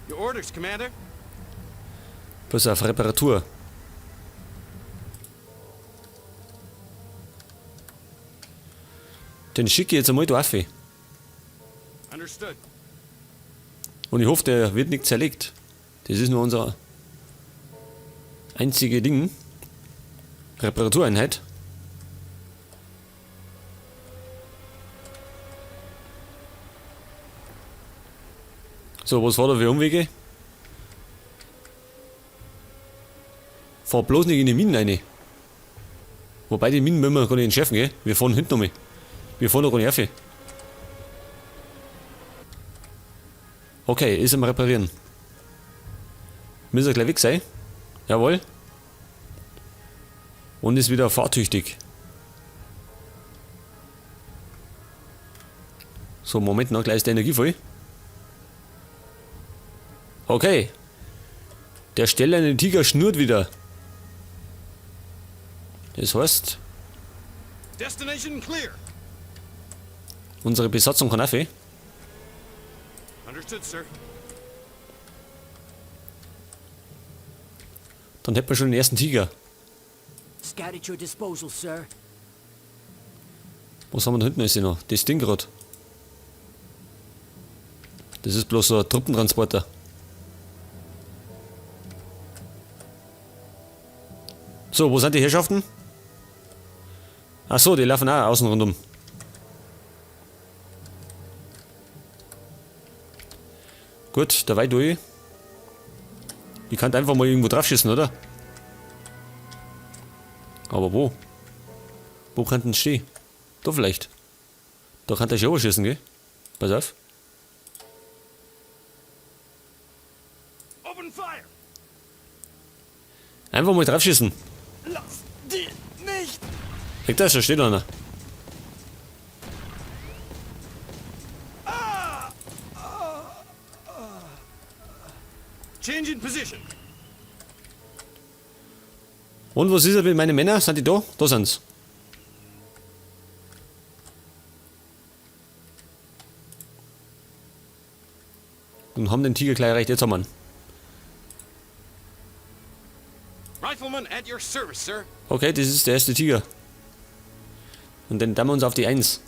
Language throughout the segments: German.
Your orders, Commander. Pass auf, Reparatur. Den schicke ich jetzt einmal da rauf. Understood. Und ich hoffe, der wird nicht zerlegt. Das ist nur unser einzige Ding. Reparatureinheit. So, was war da für Umwege? Fahr bloß nicht in die Minen rein. Wobei die Minen müssen wir gar nicht entschärfen, gell? Wir fahren hinten nochmal. Wir fahren noch gar nicht rauf. Okay, ist am Reparieren. Müssen wir gleich weg sein? Jawohl. Und ist wieder fahrtüchtig. So, Moment noch, gleich ist der Energie voll. Okay. Der stählerne Tiger schnurrt wieder. Das heißt, Destination clear. unsere Besatzung kann aufhören. Understood, sir. Dann hätten wir schon den ersten Tiger. Scout at your disposal, sir. Was haben wir da hinten jetzt noch? Das Ding gerade. Das ist bloß so ein Truppentransporter. So, wo sind die Herrschaften? Ach so, die laufen auch außen rundum. Gut, dabei durch. Ich kann einfach mal irgendwo drauf schießen, oder? Aber wo? Wo kann denn stehen? Da vielleicht. Da kann der schon schießen, gell? Pass auf. Open fire. Einfach mal drauf schießen. Lass die nicht. Guck da, da steht einer. Change in position. Und was ist er mit meinen Männern? Sind die da? Da sind's. Und haben den Tiger gleich erreicht. Jetzt haben wir ihn. Rifleman at your service, sir. Okay, das ist der erste Tiger. Und dann dammen wir uns auf die 1.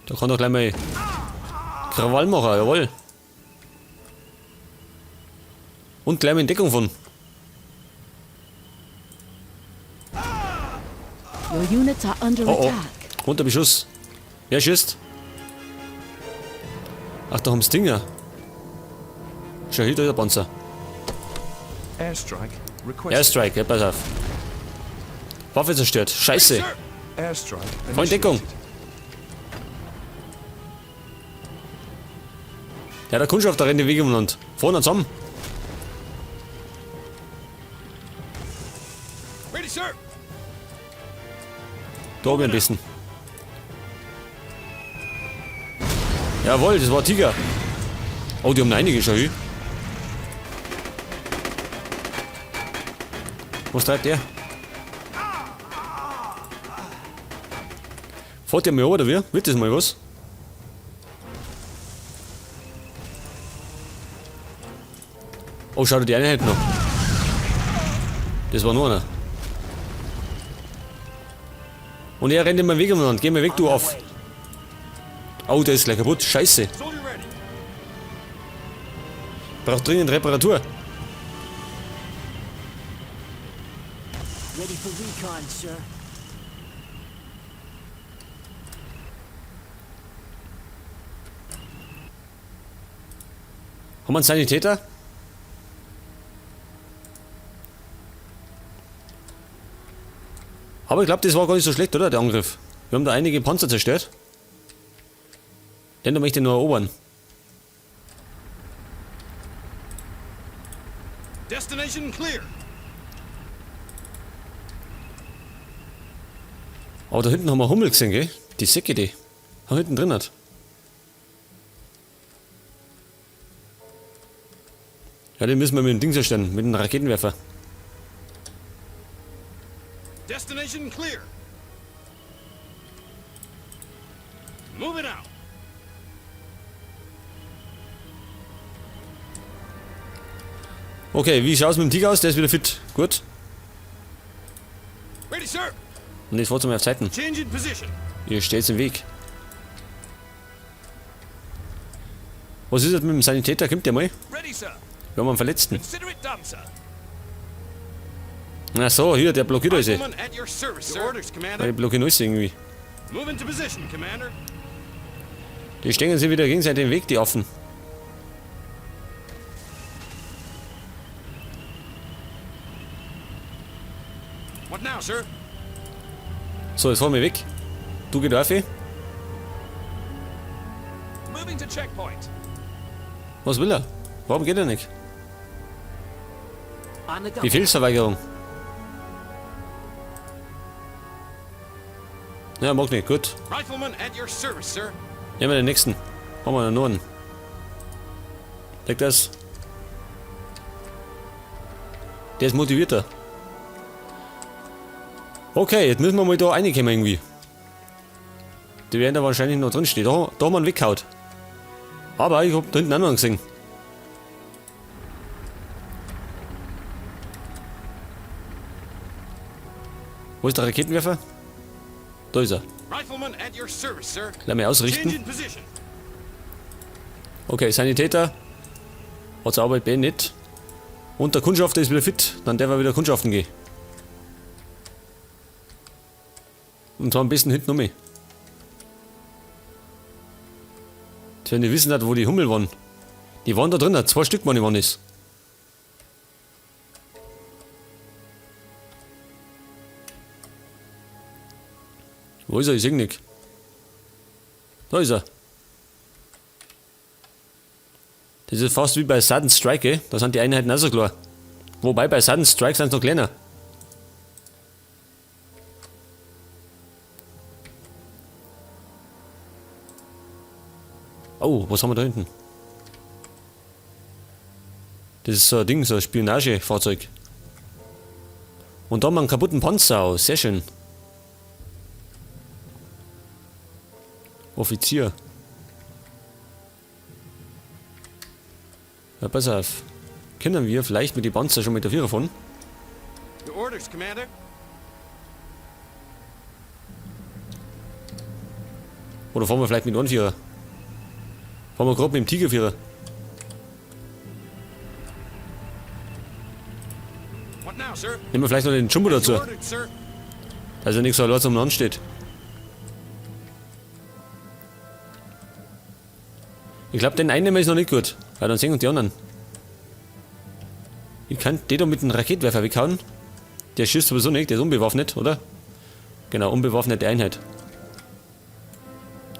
Da kann doch gleich mal Krawall machen, jawohl. Und gleich mal in Deckung von. Your units are under Oh oh. attack. Unter Beschuss. Wer schießt? Ach, da haben sie Dinger. Schau hier, da ist der Panzer. Airstrike requested. Airstrike, ja, pass auf. Waffe zerstört. Scheiße. Sir. Airstrike Voll in Deckung. initiated. Ja, der Kundschaft, da rennt die Wege um Land. Vorne zusammen. Ready, sir. Da oben ein bisschen. Jawohl, das war Tiger. Oh, die haben einige schon hier. Was treibt der? Fährt der mal an, oder wie? Wird das mal was? Oh, schau dir die Einheit noch. Das war nur einer. Und er rennt immer weg um Land. Geh mal weg, du auf. Oh, der ist gleich kaputt. Scheiße. Soldier ready. Braucht dringend Reparatur. Ready for recon, sir. Haben wir einen Sanitäter? Aber ich glaube, das war gar nicht so schlecht, oder? Der Angriff. Wir haben da einige Panzer zerstört. Den da möchte ich nur erobern. Destination clear. Aber da hinten haben wir Hummel gesehen, gell? Die Säcke, die. Da hinten drin hat. Ja, den müssen wir mit dem Ding zerstören, mit dem Raketenwerfer. Destination clear. Move it out. Okay, wie schaut's mit dem Tiger aus? Der ist wieder fit. Gut. Ready, sir. Und jetzt fahrt's mal auf Zeiten. Change in position. Ihr steht's im Weg. Was ist das mit dem Sanitäter? Kommt der mal? Ready, sir. Wir haben einen Verletzten. Consider it done, sir. Ach so, hier, der blockiert alles. Rifleman at your service, sir. Your orders, Die Commander. blockieren alles irgendwie. Move into position, Commander. Die stehen sich wieder gegenseitig im Weg, die Affen. What now, sir? So, jetzt fahren wir weg. Du geh da auf. Moving to checkpoint. Was will er? Warum geht er nicht? On the double. Befehlsverweigerung. Ja, mag nicht. Gut. Rifleman at your service, sir. Nehmen wir den nächsten. Haben wir noch einen. Leg das. Der ist motivierter. Okay, jetzt müssen wir mal da reinkommen irgendwie. Die werden da wahrscheinlich noch drin stehen. Da haben wir einen weggehaut. Aber ich hab da hinten auch noch einen gesehen. Wo ist der Raketenwerfer? Da ist er. Rifleman at your service, sir. Lass mich Change ausrichten. in position. Okay, Sanitäter. Hat seine Arbeit beendet. Und der Kundschafter ist wieder fit. Dann darf er wieder kundschaften gehen. Und zwar am besten hinten um mich. Wenn die wissen, wo die Hummel waren. Die waren da drin, 2 Stück waren die waren es. Wo ist er? Ich sehe ihn nicht. Da ist er. Das ist fast wie bei Sudden Strike, eh? Da sind die Einheiten auch so klar. Wobei bei Sudden Strike sind sie noch kleiner. Oh, was haben wir da hinten? Das ist so ein Ding, so ein Spionagefahrzeug. Und da haben wir einen kaputten Panzer aus. Sehr schön. Offizier. Ja, pass auf. Können wir vielleicht mit den Panzer schon mit der Vierer fahren? Your orders, Commander. Oder fahren wir vielleicht mit einem Vierer? Fahren wir gerade mit dem Tigervierer? What now, sir? Nehmen wir vielleicht noch den Jumbo dazu, Your orders, sir. dass er nicht so laut umeinander steht. Ich glaube, den einen ist noch nicht gut, weil dann sehen uns die anderen. Ich kann den da mit dem Raketenwerfer weghauen. Der schießt sowieso nicht, der ist unbewaffnet, oder? Genau, unbewaffnete Einheit.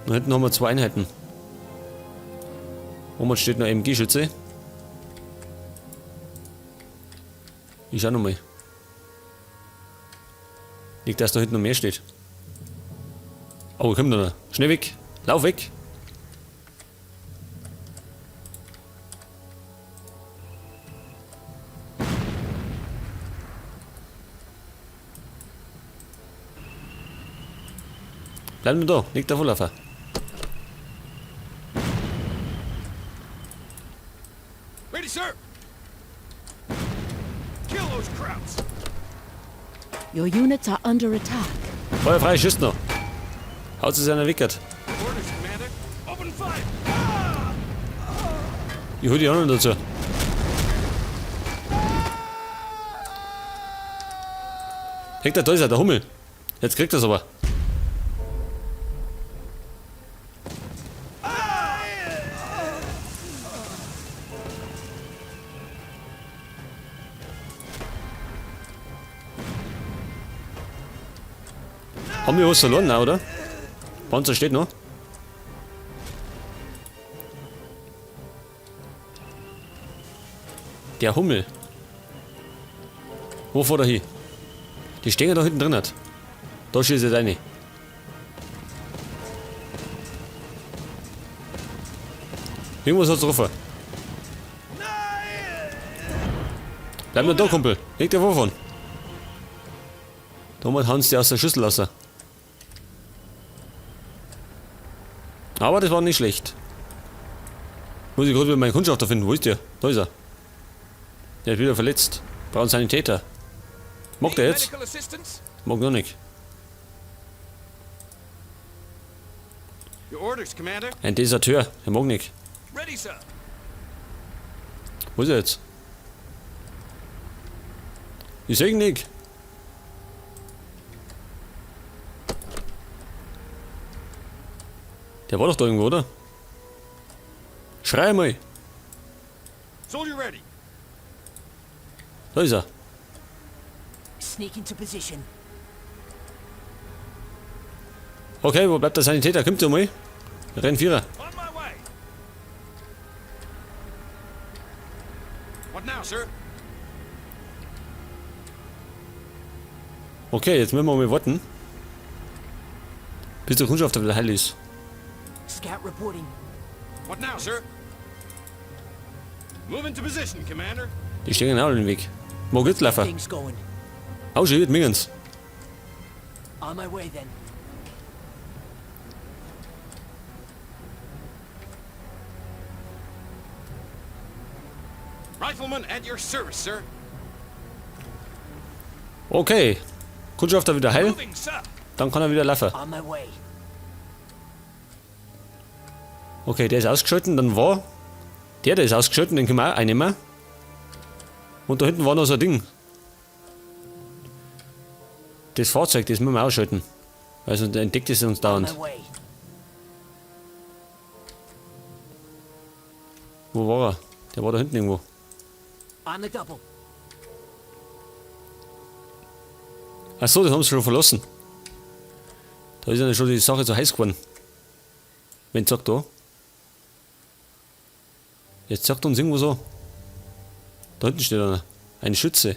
Und hinten haben wir 2 Einheiten. Oben steht noch MG-Schütze. Ich schau nochmal. Nicht, dass da hinten noch mehr steht. Oh, kommt noch. Schnell weg. Lauf weg. Bleib nur da. Nicht da volllaufen. Ready, sir. Kill those Krauts. Your units are under attack. Feuer frei, schießt noch. Haut sie seiner wickert. Your orders, Commander. Open fire. Ich hol die anderen dazu. Hector, da ist er, der Hummel. Jetzt kriegt er es aber. Haben wir was verloren, auch, oder? Panzer steht noch. Der Hummel. Wo fährt er hin? Die stehen ja da hinten drin. Hat. Da schießt er rein. Irgendwas hat's drauf. Bleib nur da, Kumpel. Leg dir wovon. Damals haben sie die aus der Schüssel lassen. Aber das war nicht schlecht. Muss ich gerade wieder meinen Kundschafter finden. Wo ist der? Da ist er. Der ist wieder verletzt. Brauchen Sanitäter. Mag der jetzt? Medical assistance? Mag noch nicht. Your orders, Commander. Ein Deserteur. Er mag nicht. Ready, sir. Wo ist er jetzt? Ich seh ihn nicht. Der war doch da irgendwo, oder? Schrei mal. Soldier ready. Da ist er. Sneak into position. Okay, wo bleibt der Sanitäter? Kommt ihr mal? Renn Vierer. On my way. What now, sir? Okay, jetzt müssen wir mal warten. Bis der Kundschafter wieder heil ist. Scout reporting. What now, sir? Move into position, Commander. Die stehen genau in den Weg. Wo geht's laufen? Things going. Ausschüttet, Mingens. On my way then. Rifleman at your service, sir. Okay. Kundschafter wieder heil. Moving, sir. Dann kann er wieder laufen. On my way. Okay, der ist ausgeschalten. Dann war der ist ausgeschalten. Den können wir auch einnehmen. Und da hinten war noch so ein Ding. Das Fahrzeug, das müssen wir ausschalten. Weil sonst entdeckt es uns On dauernd. my way. Wo war er? Der war da hinten irgendwo. On the double. Achso, das haben sie schon verlassen. Da ist ja schon die Sache zu heiß geworden. Wen sagt da? Jetzt sagt uns irgendwo so. Da hinten steht einer. Ein Schütze.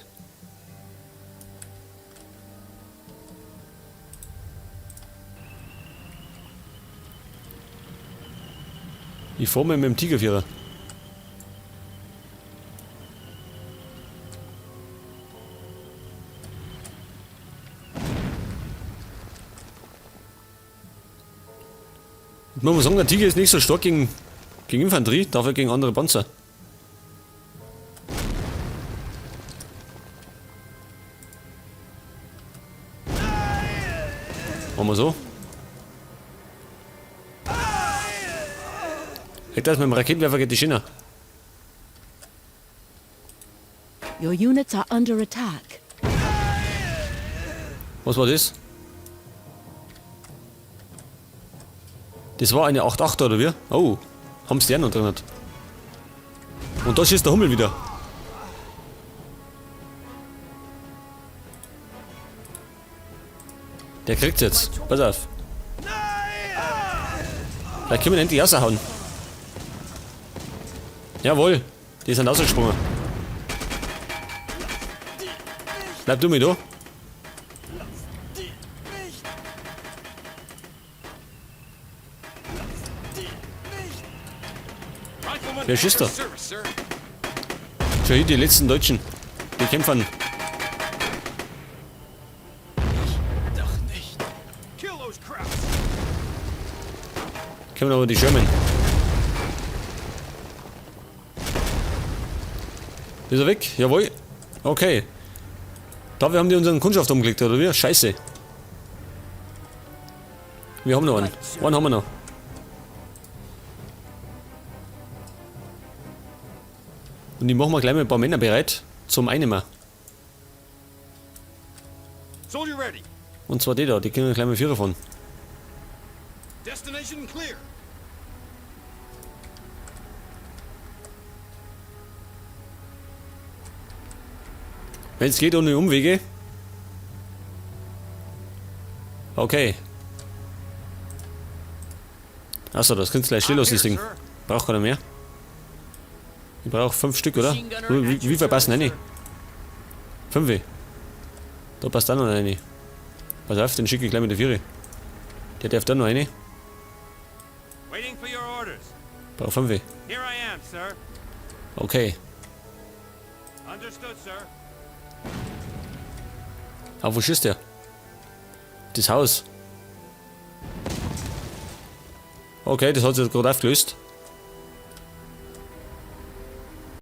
Ich fahr mal mit dem Tigervierer. Man muss sagen, der Tiger ist nicht so stark gegen Infanterie, dafür gegen andere Panzer. Machen wir so. Hey, das mit dem Raketenwerfer geht die Schiene. Your units are under attack. Was war das? Das war eine 8-8 oder wie? Oh, haben sie die auch noch drin. Und da schießt der Hummel wieder. Der kriegt's jetzt. Pass auf. Vielleicht können wir ihn endlich raushauen. Jawohl, die sind rausgesprungen. Bleib du mit da. Rifleman Wer at schießt your da? service, sir. Schau hier, die letzten Deutschen. Die kämpfen. Kill those Krauts. Kämpfen aber die Sherman. Ist er weg? Jawohl. Okay. Dafür haben die unseren Kundschafter umgelegt, oder wie? Scheiße. Wir haben noch einen. Einen haben wir noch. Und die machen wir gleich mal ein paar Männer bereit zum Einnehmen. Soldier ready. Und zwar die da, die können wir gleich mal Vierer von. Destination clear. Wenn es geht ohne Umwege. Okay. Achso, das kannst du gleich still aus, das Ding. Braucht keiner mehr. Ich brauche 5 Stück, oder? Wie viel passen rein? 5. Da passt auch noch eine. Pass auf, den schicke ich gleich mit der Vierer. Der darf da noch eine. Waiting for your orders. Brauche 5. Here I am, sir. Okay. Understood, sir. Aber wo schießt der? Das Haus. Okay, das hat sich gerade aufgelöst.